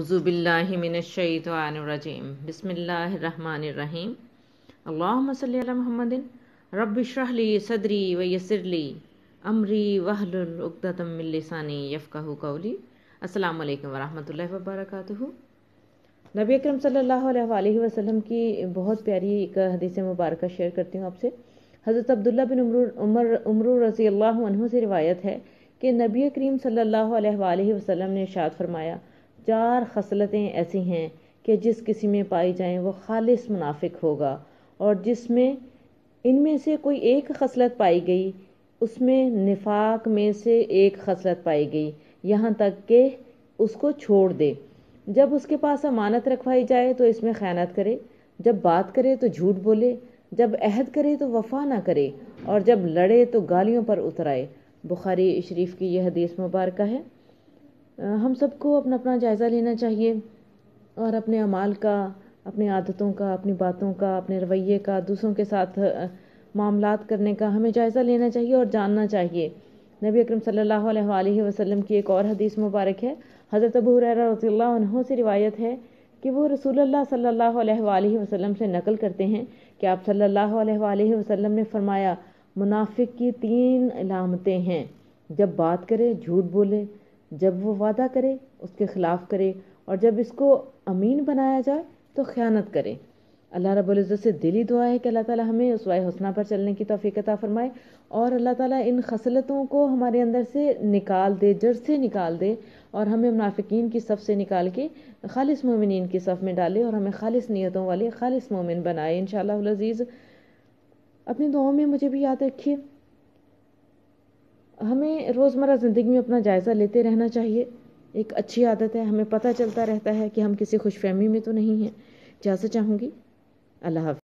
اعوذ باللہ من الشیطان الرجیم بسم اللہ الرحمن الرحیم اللہم صلی علی محمد رب اشرح لی صدری ویسر لی امری واحلل عقدۃ من لسانی یفقہوا قولی۔ السلام علیکم ورحمۃ اللہ وبرکاتہ۔ نبی اکرم صلی اللہ علیہ وآلہ وسلم کی بہت پیاری ایک حدیث مبارکہ شیئر کرتی ہوں آپ سے۔ حضرت عبداللہ بن عمر رضی اللہ عنہ سے روایت ہے کہ نبی کریم صلی اللہ علیہ وآلہ وسلم نے ارشاد فرمایا، 4 خصلتیں ایسی ہیں کہ جس کسی میں پائی جائیں وہ خالص منافق ہوگا، اور جس میں ان میں سے کوئی ایک خصلت پائی گئی اس میں نفاق میں سے ایک خصلت پائی گئی، یہاں تک کہ اس کو چھوڑ دے۔ جب اس کے پاس امانت رکھوائی جائے تو اس میں خیانت کرے، جب بات کرے تو جھوٹ بولے، جب عہد کرے تو وفا نہ کرے، اور جب لڑے تو گالیوں پر اترائے۔ بخاری شریف کی یہ حدیث مبارکہ ہے۔ ہم سب کو اپنا اپنا جائزہ لینا چاہیے اور اپنے اعمال کا، اپنی عادتوں کا، اپنی باتوں کا، اپنے رویے کا، دوسروں کے ساتھ معاملات کرنے کا ہمیں جائزہ لینا چاہیے اور جاننا چاہیے۔ نبی اکرم صلی اللہ علیہ وآلہ وسلم کی ایک اور حدیث مبارک ہے۔ حضرت ابو ہریرہ رضی اللہ عنہ سے روایت ہے کہ وہ رسول اللہ صلی اللہ علیہ وآلہ وسلم سے نقل کرتے ہیں کہ آپ صلی اللہ علیہ وآلہ وسلم نے فرمایا، منافق کی 3 علامتیں ہیں: جب بات کرے جھوٹ بولے، جب وہ وعدہ کرے اس کے خلاف کرے، اور جب اس کو امین بنایا جائے تو خیانت کرے۔ اللہ رب العزت سے دلی دعا ہے کہ اللہ تعالی ہمیں اسوہ حسنہ پر چلنے کی توفیق عطا فرمائے، اور اللہ تعالی ان خصلتوں کو ہمارے اندر سے نکال دے، جڑ سے نکال دے، اور ہمیں منافقین کی صف سے نکال کے خالص مومنین کی صف میں ڈالے، اور ہمیں خالص نیتوں والے خالص مومن بنائے انشاءاللہ العزیز۔ اپنی دعاؤں میں مجھے بھی یاد رکھیے۔ ہمیں روزمرہ زندگی میں اپنا جائزہ لیتے رہنا چاہیے، ایک اچھی عادت ہے، ہمیں پتہ چلتا رہتا ہے کہ ہم کسی خوش فہمی میں تو نہیں ہیں۔ اجازت چاہوں گی، اللہ حافظ۔